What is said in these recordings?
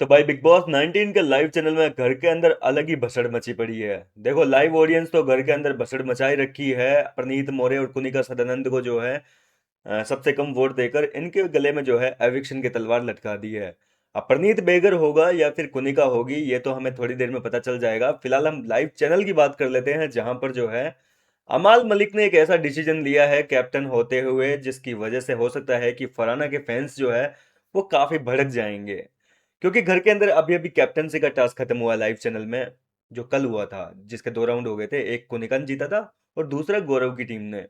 तो भाई big boss 19 के लाइव चैनल में घर के अंदर अलग ही भसड़ मची पड़ी है। देखो लाइव ऑडियंस तो घर के अंदर भसड़ मचाई रखी है। प्रनीत मोरे और कुनिका सदानंद को जो है सबसे कम वोट देकर इनके गले में जो है एविक्शन की तलवार लटका दी है। अब प्रनीत बेगर होगा या फिर कुनिका होगी ये तो हमें थोड़ी देर में पता चल जाएगा। फिलहाल हम लाइव चैनल की बात कर लेते हैं जहां पर जो है अमाल मलिक ने एक ऐसा डिसीजन लिया है कैप्टन होते हुए जिसकी वजह से हो सकता है कि फरहाना के फैंस जो है वो काफी भड़क जाएंगे। क्योंकि घर के अंदर अभी अभी कैप्टनसी का टास्क खत्म हुआ लाइव चैनल में, जो कल हुआ था, जिसके 2 राउंड हो गए थे। एक कुनिका ने जीता था और दूसरा गौरव की टीम ने।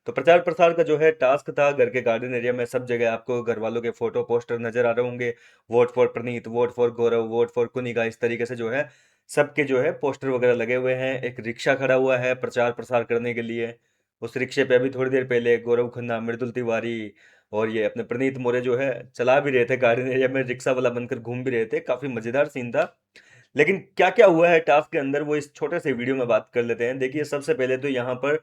तो प्रचार प्रसार का जो है टास्क था, घर के गार्डन एरिया में सब जगह आपको घर वालों के फोटो पोस्टर नजर आ रहे होंगे। Vote for Praneet, vote for Gaurav, vote for Kunika, इस तरीके से जो है सबके जो है पोस्टर वगैरह लगे हुए हैं। एक रिक्शा खड़ा हुआ है प्रचार प्रसार करने के लिए। उस रिक्शे पे अभी थोड़ी देर पहले गौरव खन्ना, मृदुल तिवारी और ये अपने प्रनीत मोरे जो है चला भी रहे थे, गार्डन एरिया में रिक्शा वाला बनकर घूम भी रहे थे। काफी मजेदार सीन था। लेकिन क्या क्या हुआ है टास्क के अंदर वो इस छोटे से वीडियो में बात कर लेते हैं। देखिए सबसे पहले तो यहाँ पर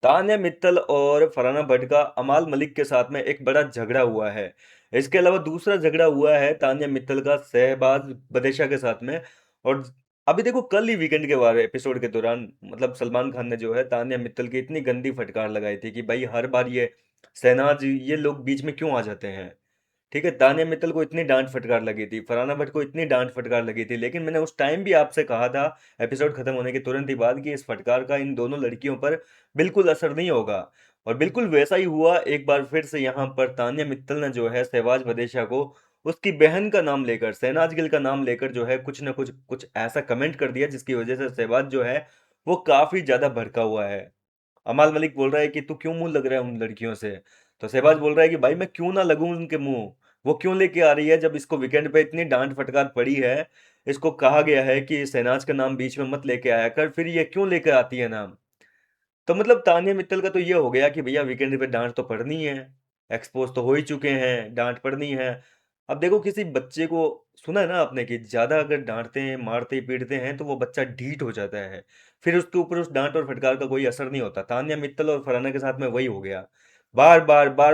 तान्या मित्तल और फरहाना भट्ट का अमाल मलिक के साथ में एक बड़ा झगड़ा हुआ है। इसके अलावा दूसरा झगड़ा हुआ है तान्या मित्तल का शहबाज बदेशा के साथ में। और अभी देखो कल ही वीकेंड के बारे एपिसोड के दौरान मतलब सलमान खान ने जो है तान्या मित्तल की इतनी गंदी फटकार लगाई थी कि भाई हर बार ये शहनाज ये लोग बीच में क्यों आ जाते हैं। ठीक है, तान्या मित्तल को इतनी डांट फटकार लगी थी, फरहाना भट्ट को इतनी डांट फटकार लगी थी, लेकिन मैंने उस टाइम भी आपसे कहा था एपिसोड खत्म होने के तुरंत ही बाद कि इस फटकार का इन दोनों लड़कियों पर बिल्कुल असर नहीं होगा। और बिल्कुल वैसा ही हुआ। एक बार फिर से यहाँ पर तान्या मित्तल ने जो है शहबाज बदेशा को उसकी बहन का नाम लेकर, शहनाज गिल का नाम लेकर जो है कुछ ना कुछ कुछ ऐसा कमेंट कर दिया जिसकी वजह से शहबाज जो है वो काफी ज्यादा भड़का हुआ है। अमाल मलिक बोल रहा है कि तू क्यों मुंह लग रहा है उन लड़कियों से। तो शहबाज बोल रहा है कि भाई मैं क्यों ना लगूं उनके मुंह। वो क्यों लेके आ रही है जब इसको वीकेंड पे इतनी डांट फटकार पड़ी है। इसको कहा गया है कि शहनाज का नाम बीच में मत लेके आया कर, फिर ये क्यों लेकर आती है नाम। तो मतलब तान्या मित्तल का तो ये हो गया कि भैया वीकेंड पे डांट तो पड़नी है। एक्सपोज तो हो ही चुके हैं, डांट पड़नी है। अब देखो किसी बच्चे को, सुना है ना आपने कि ज्यादा अगर डांटते हैं मारते पीटते हैं तो वो बच्चा ढीठ हो जाता है। फिर उसके ऊपर उस डांट और फटकार का कोई असर नहीं होता। तान्या मित्तल और फरहाना के साथ में वही हो गया। बार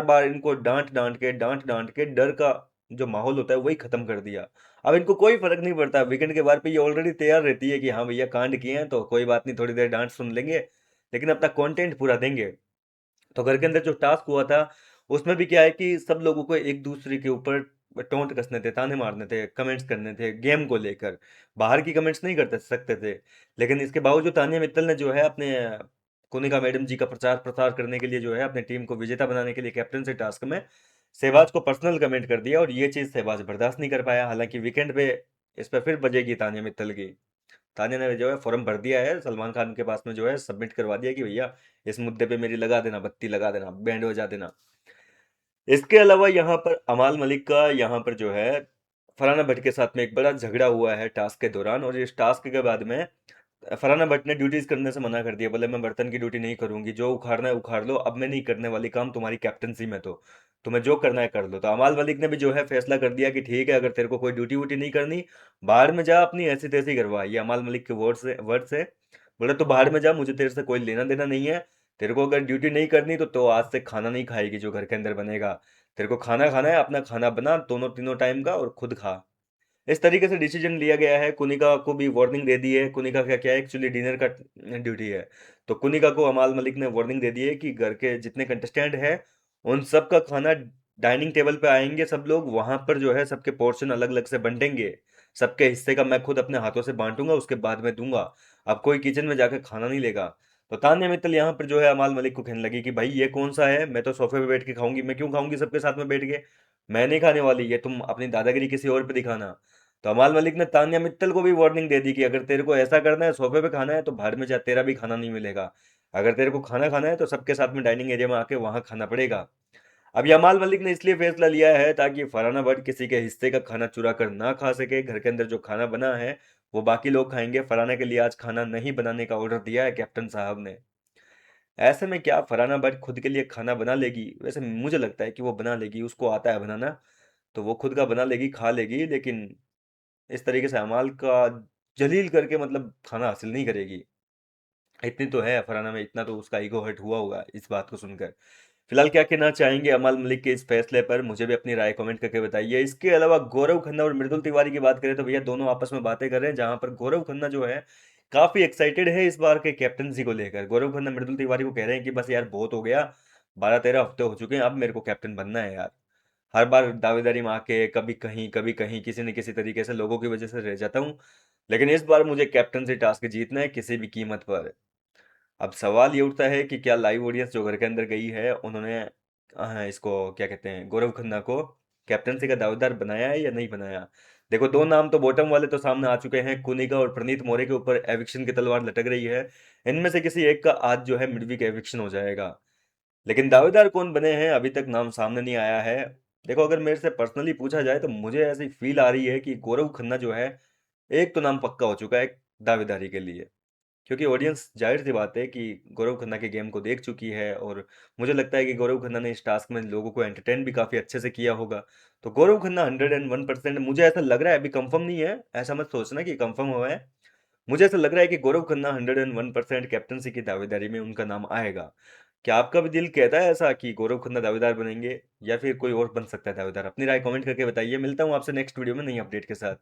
बार इनको डांट डांट के डर का जो माहौल होता है वही खत्म कर दिया। अब इनको कोई फर्क नहीं पड़ता, वीकेंड के बाद पे ये ऑलरेडी तैयार रहती है कि हाँ भैया कांड किए हैं तो कोई बात नहीं, थोड़ी देर डांट सुन लेंगे लेकिन अपना कंटेंट पूरा देंगे। तो घर के अंदर जो टास्क हुआ था उसमें भी क्या है कि सब लोगों को एक दूसरे के ऊपर टोंट कसने थे, ताने मारने थे, कमेंट्स करने थे गेम को लेकर। बाहर की कमेंट्स नहीं करते सकते थे। लेकिन इसके बावजूद तानिया मित्तल ने जो है अपने कोनिका मैडम जी का प्रचार प्रसार करने के लिए जो है अपनी टीम को विजेता बनाने के लिए कैप्टन से टास्क में सहवाज को पर्सनल कमेंट कर दिया और ये चीज सहवाज बर्दाश्त नहीं कर पाया। हालांकि वीकेंड पे इस पर फिर बजेगी तानिया मित्तल की। तान्या ने जो है फॉर्म भर दिया है, सलमान खान के पास में जो है सबमिट करवा दिया कि भैया इस मुद्दे पे मेरी लगा देना, बत्ती लगा देना, बैंड बजा देना। इसके अलावा यहाँ पर अमाल मलिक का यहाँ पर जो है फरहाना भट्ट के साथ में एक बड़ा झगड़ा हुआ है टास्क के दौरान। और इस टास्क के बाद में फरहाना भट्ट ने ड्यूटीज करने से मना कर दिया। बोले मैं बर्तन की ड्यूटी नहीं करूंगी, जो उखाड़ना है उखाड़ लो, अब मैं नहीं करने वाली काम तुम्हारी कैप्टनसी में। तो तुम्हें जो करना है कर लो। तो अमाल मलिक ने भी जो है फैसला कर दिया कि ठीक है अगर तेरे को कोई ड्यूटी वूटी नहीं करनी, बाहर में जा, अपनी ऐसी तैसी करवा। ये अमाल मलिक के वर्ड से बोले तो बाहर में जा, मुझे तेरे से कोई लेना देना नहीं है। तेरे को अगर ड्यूटी नहीं करनी तो आज से खाना नहीं खाएगी जो घर के अंदर बनेगा। तेरे को खाना खाना है अपना खाना बना दोनों तीनों टाइम का और खुद खा। इस तरीके से डिसीजन लिया गया है। कुनिका को भी वार्निंग दे दी है। कुनिका का क्या है एक्चुअली डिनर का ड्यूटी है। तो कुनिका को अमाल मलिक ने वार्निंग दे दी है कि घर के जितने कंटेस्टेंट हैं उन सब का खाना डाइनिंग टेबल पे आएंगे, सब लोग वहां पर जो है सबके पोर्शन अलग अलग से बंटेंगे। सबके हिस्से का मैं खुद अपने हाथों से बांटूंगा, उसके बाद में दूंगा। अब कोई किचन में जाकर खाना नहीं लेगा। तो तान्या मित्तल यहाँ पर जो है अमाल मलिक को कहने लगी कि भाई ये कौन सा है, मैं तो सोफे पे बैठ के खाऊंगी, मैं क्यों खाऊंगी सबके साथ में बैठ के। मैं नहीं खाने वाली, ये तुम अपनी दादागिरी किसी और पे दिखाना। तो अमाल मलिक ने तान्या मित्तल को भी वार्निंग दे दी कि अगर तेरे को ऐसा करना है, सोफे पे खाना है, तो बाहर में जा, तेरा भी खाना नहीं मिलेगा। अगर तेरे को खाना खाना है तो सबके साथ में डाइनिंग एरिया में आके वहां खाना पड़ेगा। अब ये अमाल मलिक ने इसलिए फैसला लिया है ताकि फरहाना भट्ट किसी के हिस्से का खाना चुरा कर ना खा सके। घर के अंदर जो खाना बना है वो बाकी लोग खाएंगे। फरहाना के लिए आज खाना नहीं बनाने का ऑर्डर दिया है कैप्टन साहब ने। ऐसे में क्या फरहाना भट्ट खुद के लिए खाना बना लेगी? वैसे मुझे लगता है कि वो बना लेगी, उसको आता है बनाना। तो वो खुद का बना लेगी, खा लेगी। लेकिन इस तरीके से अमाल का जलील करके मतलब खाना हासिल नहीं करेगी। इतनी तो है फरहाना में, इतना तो उसका ईगो हर्ट हुआ होगा इस बात को सुनकर। फिलहाल क्या कहना चाहेंगे अमाल मलिक के इस फैसले पर, मुझे भी अपनी राय कमेंट करके बताइए। इसके अलावा गौरव खन्ना और मृदुल तिवारी की बात करें तो भैया दोनों आपस में बातें कर रहे हैं, जहां पर गौरव खन्ना जो है काफी एक्साइटेड है इस बार के कैप्टनसी को लेकर। गौरव खन्ना मृदुल तिवारी को कह रहे हैं कि बस यार बहुत हो गया, 12-13 हफ्ते हो चुके हैं, अब मेरे को कैप्टन बनना है यार। हर बार दावेदारी में आके कभी कहीं किसी न किसी तरीके से लोगों की वजह से रह जाता हूँ, लेकिन इस बार मुझे कैप्टनसी टास्क जीतना है किसी भी कीमत पर। अब सवाल ये उठता है कि क्या लाइव ऑडियंस जो घर के अंदर गई है उन्होंने इसको क्या कहते हैं, गौरव खन्ना को कैप्टनसी का दावेदार बनाया है या नहीं बनाया। देखो दो नाम तो बॉटम वाले तो सामने आ चुके हैं, कुनिका और प्रणीत मोरे के ऊपर एविक्शन की तलवार लटक रही है। इनमें से किसी एक का आज जो है मिडवीक एविक्शन हो जाएगा, लेकिन दावेदार कौन बने हैं अभी तक नाम सामने नहीं आया है। देखो अगर मेरे से पर्सनली पूछा जाए तो मुझे ऐसी फील आ रही है कि गौरव खन्ना जो है एक तो नाम पक्का हो चुका है दावेदारी के लिए, क्योंकि ऑडियंस जाहिर सी बात है कि गौरव खन्ना के गेम को देख चुकी है, और मुझे लगता है कि गौरव खन्ना ने इस टास्क में लोगों को एंटरटेन भी काफ़ी अच्छे से किया होगा। तो गौरव खन्ना 101%, मुझे ऐसा लग रहा है, अभी कंफर्म नहीं है, ऐसा मत सोचना कि कंफर्म हुआ है, मुझे ऐसा लग रहा है कि गौरव खन्ना 101% कैप्टनसी की दावेदारी में उनका नाम आएगा। क्या आपका भी दिल कहता है ऐसा कि गौरव खन्ना दावेदार बनेंगे, या फिर कोई और बन सकता है दावेदार? अपनी राय कमेंट करके बताइए। मिलता हूँ आपसे नेक्स्ट वीडियो में नई अपडेट के साथ।